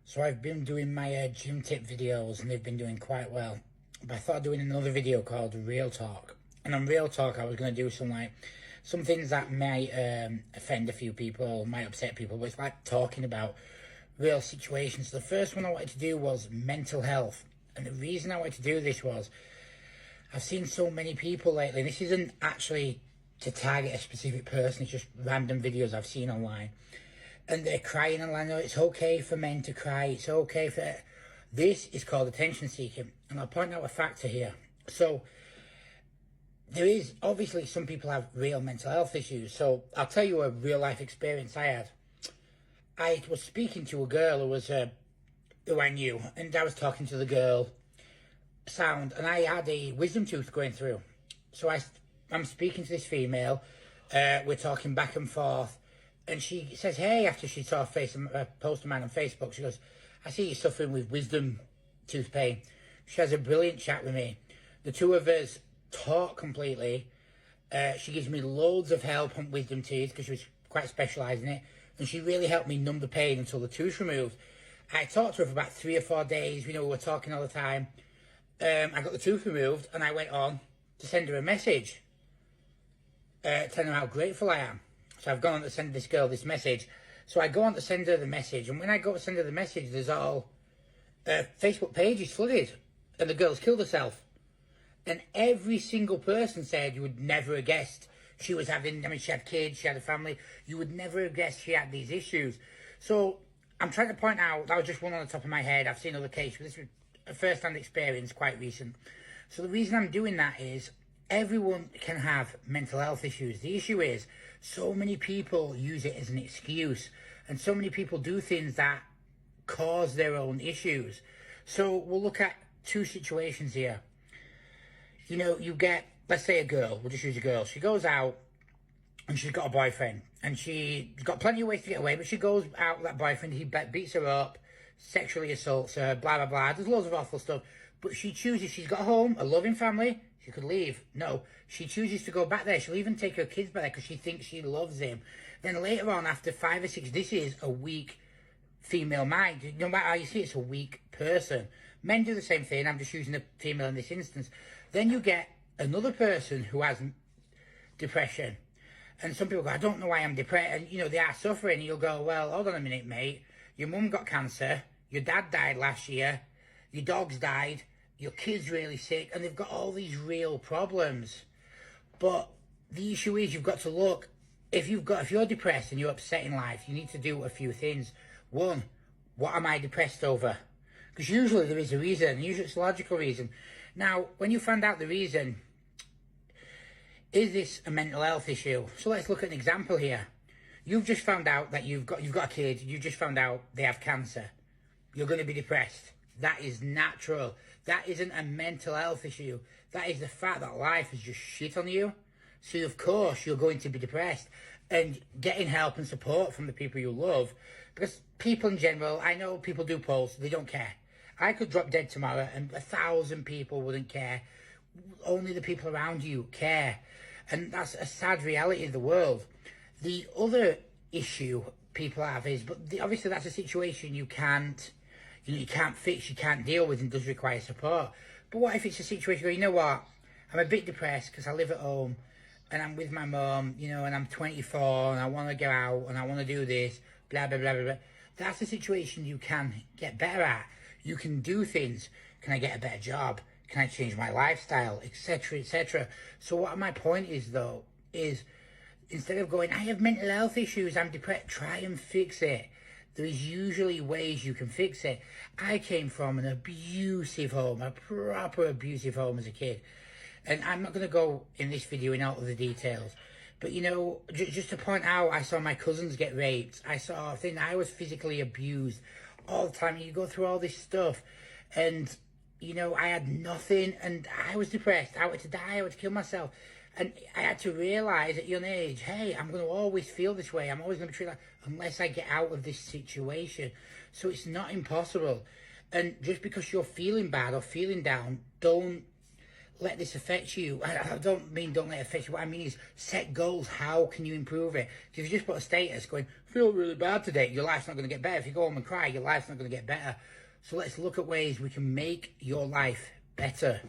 So I've been doing my gym tip videos and they've been doing quite well. But I thought of doing another video called Real Talk. And on Real Talk I was going to do some things that might offend a few people, might upset people, but it's like talking about real situations. So the first one I wanted to do was mental health. And the reason I wanted to do this was I've seen so many people lately, and this isn't actually to target a specific person, it's just random videos I've seen online. And they're crying online. No, it's okay for men to cry. It's okay for... This is called attention seeking. And I'll point out a factor here. So, there is... Obviously, some people have real mental health issues. So, I'll tell you a real life experience I had. I was speaking to a girl who I knew. And I was talking to the girl. And I had a wisdom tooth going through. So, I'm speaking to this female. We're talking back and forth. And she says, hey, after she saw a post of mine on Facebook, she goes, I see you're suffering with wisdom tooth pain. She has a brilliant chat with me. The two of us talk completely. She gives me loads of help on wisdom teeth because she was quite specialised in it. And she really helped me numb the pain until the tooth's removed. I talked to her for about 3 or 4 days. We were talking all the time. I got the tooth removed and I went on to send her a message. Telling her how grateful I am. So I've gone on to send this girl this message. So I go on to send her the message. And when I go to send her the message, there's all... Facebook page is flooded. And the girl's killed herself. And every single person said you would never have guessed she was having... I mean, she had kids, she had a family. You would never have guessed she had these issues. So I'm trying to point out, that was just one on the top of my head. I've seen other cases. But this was a first-hand experience, quite recent. So the reason I'm doing that is... Everyone can have mental health issues. The issue is so many people use it as an excuse and so many people do things that cause their own issues. So we'll look at 2 situations here. You get, let's say a girl, we'll just use a girl. She goes out and she's got a boyfriend and she's got plenty of ways to get away, but she goes out with that boyfriend, he beats her up, sexually assaults her, blah, blah, blah. There's loads of awful stuff. But she chooses, she's got a home, a loving family. She could leave. No, she chooses to go back there. She'll even take her kids back there because she thinks she loves him. Then later on, after 5 or 6, this is a weak female mind. No matter how you see it, it's a weak person. Men do the same thing. I'm just using the female in this instance. Then you get another person who has depression. And some people go, I don't know why I'm depressed. And, they are suffering. And you'll go, well, hold on a minute, mate. Your mum got cancer. Your dad died last year. Your dog's died. Your kid's really sick, and they've got all these real problems. But the issue is you've got to look, if you're depressed and you're upset in life, you need to do a few things. 1, what am I depressed over? Because usually there is a reason, usually it's a logical reason. Now, when you find out the reason, is this a mental health issue? So let's look at an example here. You've just found out that you've got a kid, you just found out they have cancer. You're going to be depressed. That is natural. That isn't a mental health issue. That is the fact that life has just shit on you. So of course you're going to be depressed. And getting help and support from the people you love. Because people in general, I know people do polls, they don't care. I could drop dead tomorrow and 1,000 people wouldn't care. Only the people around you care. And that's a sad reality of the world. The other issue people have is, obviously that's a situation you can't fix, you can't deal with, and does require support. But what if it's a situation where, you know what, I'm a bit depressed because I live at home and I'm with my mum, and I'm 24 and I want to go out and I want to do this, blah, blah, blah, blah, blah. That's a situation you can get better at. You can do things. Can I get a better job? Can I change my lifestyle, etc., etc.? So what my point is, though, is instead of going, I have mental health issues, I'm depressed, try and fix it. There is usually ways you can fix it. I came from an abusive home, a proper abusive home as a kid. And I'm not going to go in this video in all of the details. But, just to point out, I saw my cousins get raped. I was physically abused all the time. You go through all this stuff. And, I had nothing. And I was depressed. I wanted to die. I wanted to kill myself. And I had to realise at a young age, hey, I'm going to always feel this way. I'm always going to be treated unless I get out of this situation. So it's not impossible. And just because you're feeling bad or feeling down, don't let this affect you. I don't mean don't let it affect you. What I mean is set goals. How can you improve it? If you just put a status going, feel really bad today, your life's not going to get better. If you go home and cry, your life's not going to get better. So let's look at ways we can make your life better.